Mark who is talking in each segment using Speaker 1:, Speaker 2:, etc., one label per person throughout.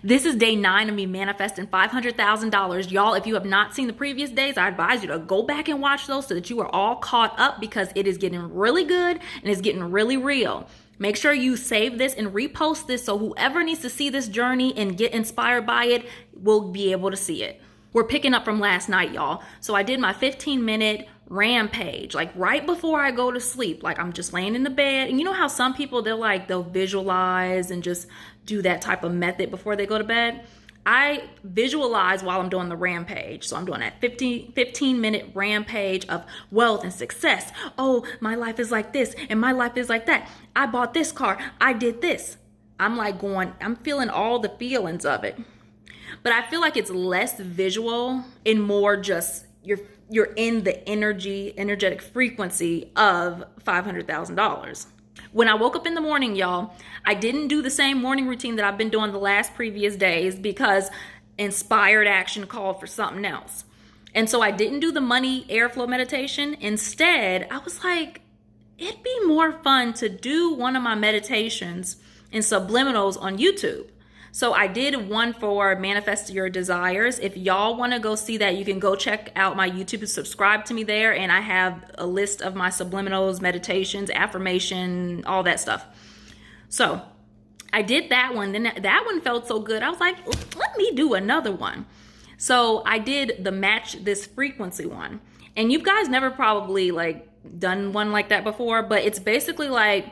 Speaker 1: This is day 9 of me manifesting $500,000. Y'all, if you have not seen the previous days, I advise you to go back and watch those so that you are all caught up, because it is getting really good and it's getting really real. Make sure you save this and repost this so whoever needs to see this journey and get inspired by it will be able to see it. We're picking up from last night, y'all. So I did my 15-minute rampage, like right before I go to sleep. Like I'm just laying in the bed. And you know how some people, they'll visualize and just do that type of method before they go to bed? I visualize while I'm doing the rampage. So I'm doing that 15-minute rampage of wealth and success. Oh, my life is like this and my life is like that. I bought this car. I did this. I'm feeling all the feelings of it. But I feel like it's less visual and more just you're in the energetic frequency of $500,000. When I woke up in the morning, y'all, I didn't do the same morning routine that I've been doing the last previous days because inspired action called for something else. And so I didn't do the money airflow meditation. Instead, I was like, it'd be more fun to do one of my meditations in subliminals on YouTube. So I did one for Manifest Your Desires. If y'all want to go see that, you can go check out my YouTube and subscribe to me there. And I have a list of my subliminals, meditations, affirmation, all that stuff. So I did that one. Then that one felt so good. I was like, let me do another one. So I did the match this frequency one. And you guys never probably done one like that before, but it's basically like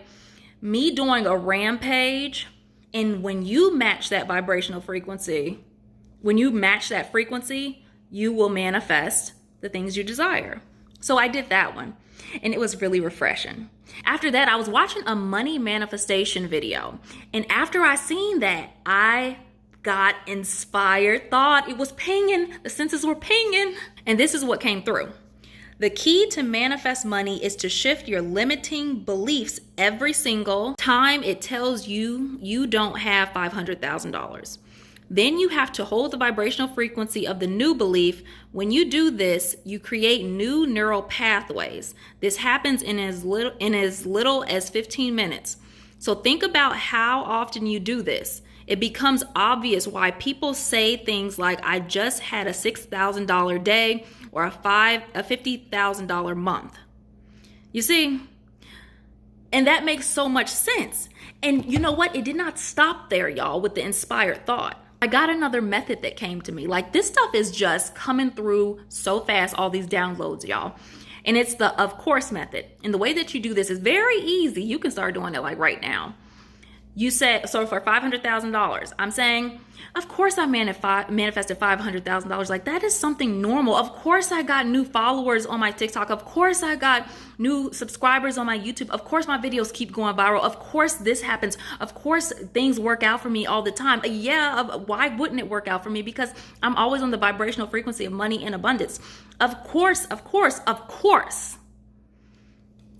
Speaker 1: me doing a rampage. And when you match that vibrational frequency, you will manifest the things you desire. So I did that one, and it was really refreshing. After that, I was watching a money manifestation video. And after I seen that, I got inspired thought. It was pinging. The senses were pinging. And this is what came through. The key to manifest money is to shift your limiting beliefs every single time it tells you you don't have $500,000. Then you have to hold the vibrational frequency of the new belief. When you do this, you create new neural pathways. This happens in as little as 15 minutes. So think about how often you do this. It becomes obvious why people say things like, I just had a $6,000 day or a $50,000 month. You see? And that makes so much sense. And you know what? It did not stop there, y'all, with the inspired thought. I got another method that came to me. Like, this stuff is just coming through so fast, all these downloads, y'all. And it's the of course method. And the way that you do this is very easy. You can start doing it like right now. You said, so for $500,000, I'm saying, of course I manifested $500,000. Like, that is something normal. Of course I got new followers on my TikTok. Of course I got new subscribers on my YouTube. Of course my videos keep going viral. Of course this happens. Of course things work out for me all the time. Yeah, why wouldn't it work out for me? Because I'm always on the vibrational frequency of money and abundance. Of course.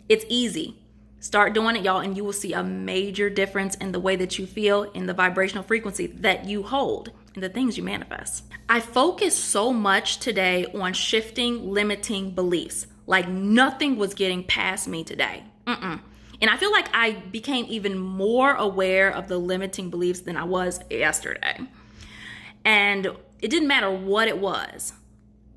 Speaker 1: It's easy. Start doing it, y'all, and you will see a major difference in the way that you feel, in the vibrational frequency that you hold, and the things you manifest. I focused so much today on shifting limiting beliefs. Like nothing was getting past me today. And I feel like I became even more aware of the limiting beliefs than I was yesterday. And it didn't matter what it was.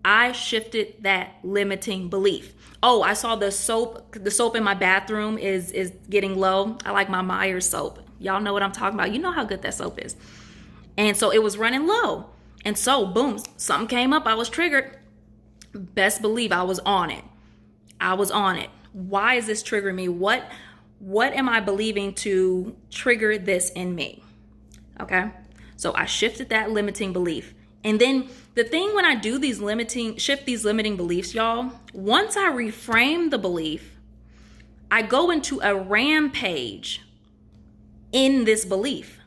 Speaker 1: I shifted that limiting belief. Oh, I saw the soap in my bathroom is getting low. I like my Myers soap. Y'all know what I'm talking about. You know how good that soap is. And so it was running low. And so, boom, something came up. I was triggered. Best believe I was on it. Why is this triggering me? What am I believing to trigger this in me? Okay. So I shifted that limiting belief. And then the thing when I do shift these limiting beliefs, y'all, once I reframe the belief, I go into a rampage in this belief.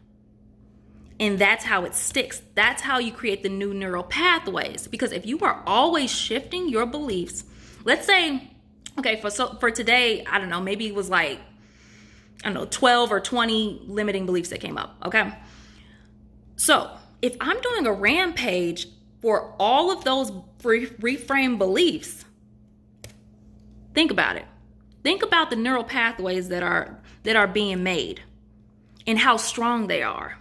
Speaker 1: And that's how it sticks. That's how you create the new neural pathways. Because if you are always shifting your beliefs, let's say, okay, for today, I don't know, maybe it was 12 or 20 limiting beliefs that came up, okay? So if I'm doing a rampage for all of those reframed beliefs, think about it. Think about the neural pathways that are being made and how strong they are.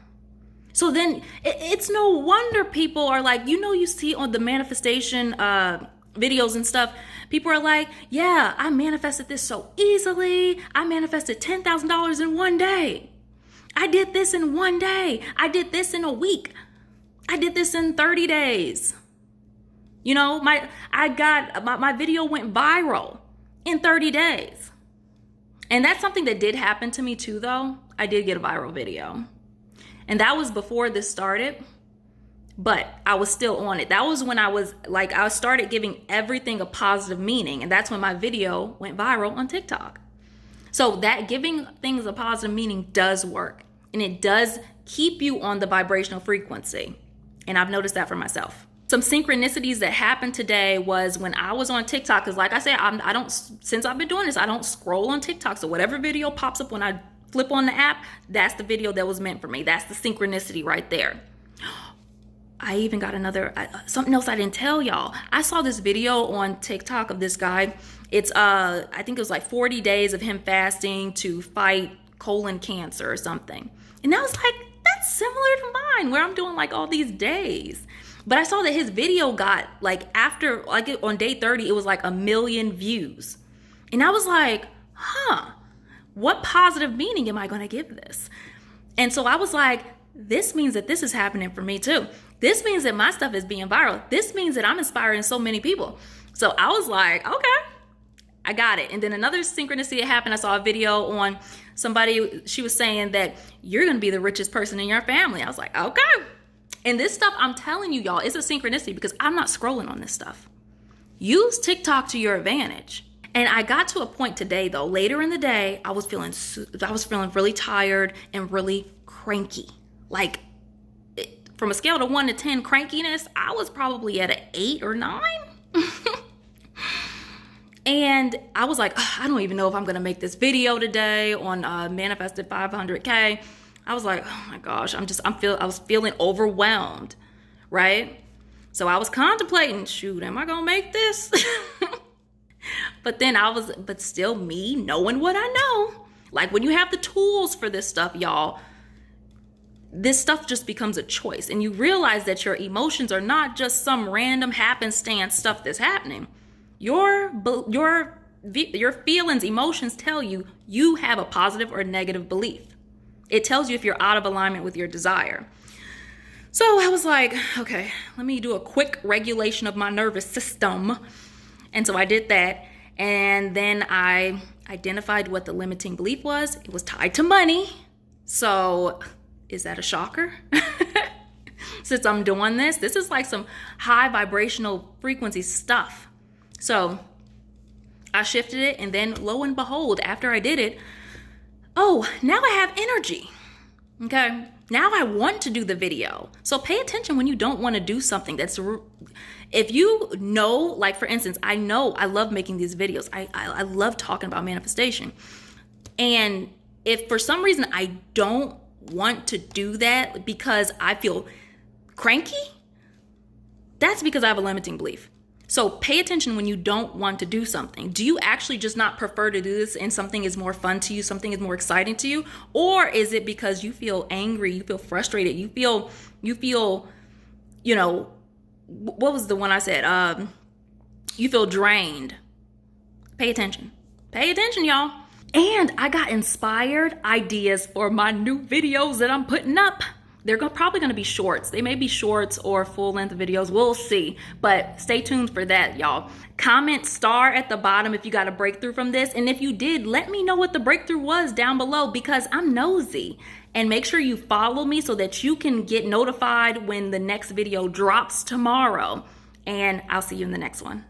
Speaker 1: So then it's no wonder people are like, you see on the manifestation videos and stuff, people are like, yeah, I manifested this so easily. I manifested $10,000 in one day. I did this in one day. I did this in a week. I did this in 30 days. My video went viral in 30 days. And that's something that did happen to me too, though. I did get a viral video. And that was before this started, but I was still on it. That was when I started giving everything a positive meaning. And that's when my video went viral on TikTok. So that giving things a positive meaning does work. And it does keep you on the vibrational frequency. And I've noticed that for myself. Some synchronicities that happened today was when I was on TikTok, because like I said, since I've been doing this, I don't scroll on TikTok. So whatever video pops up when I flip on the app, that's the video that was meant for me. That's the synchronicity right there. I even got something else I didn't tell y'all. I saw this video on TikTok of this guy. It's I think it was like 40 days of him fasting to fight colon cancer or something. And I was like, that's similar to mine, where I'm doing like all these days. But I saw that his video got on day 30, it was like 1 million views. And I was like, what positive meaning am I going to give this? And so I was like, this means that this is happening for me too. This means that my stuff is being viral. This means that I'm inspiring so many people. So I was like, okay, I got it. And then another synchronicity that happened, I saw a video on somebody, she was saying that you're going to be the richest person in your family. I was like, okay. And this stuff, I'm telling you, y'all, it's a synchronicity because I'm not scrolling on this stuff. Use TikTok to your advantage. And I got to a point today, though, later in the day, I was feeling really tired and really cranky. Like, from a scale of 1 to 10 crankiness, I was probably at an 8 or 9. And I was like, I don't even know if I'm going to make this video today on manifested 500K. I was like, oh my gosh, I was feeling overwhelmed, right? So I was contemplating, shoot, am I going to make this? But still me knowing what I know. Like when you have the tools for this stuff, y'all, this stuff just becomes a choice. And you realize that your emotions are not just some random happenstance stuff that's happening. Your feelings, emotions tell you have a positive or negative belief. It tells you if you're out of alignment with your desire. So I was like, okay, let me do a quick regulation of my nervous system. And so I did that. And then I identified what the limiting belief was. It was tied to money. So is that a shocker? Since I'm doing this is like some high vibrational frequency stuff. So I shifted it, and then lo and behold, after I did it, now I have energy. Okay. Now I want to do the video. So pay attention when you don't want to do something if you know, like for instance, I know I love making these videos. I love talking about manifestation. And if for some reason I don't want to do that because I feel cranky, that's because I have a limiting belief. So pay attention when you don't want to do something. Do you actually just not prefer to do this and something is more fun to you, something is more exciting to you? Or is it because you feel angry, you feel frustrated, you feel, what was the one I said? You feel drained. Pay attention. Pay attention, y'all. And I got inspired ideas for my new videos that I'm putting up. They're probably going to be shorts. They may be shorts or full-length videos. We'll see. But stay tuned for that, y'all. Comment star at the bottom if you got a breakthrough from this. And if you did, let me know what the breakthrough was down below because I'm nosy. And make sure you follow me so that you can get notified when the next video drops tomorrow. And I'll see you in the next one.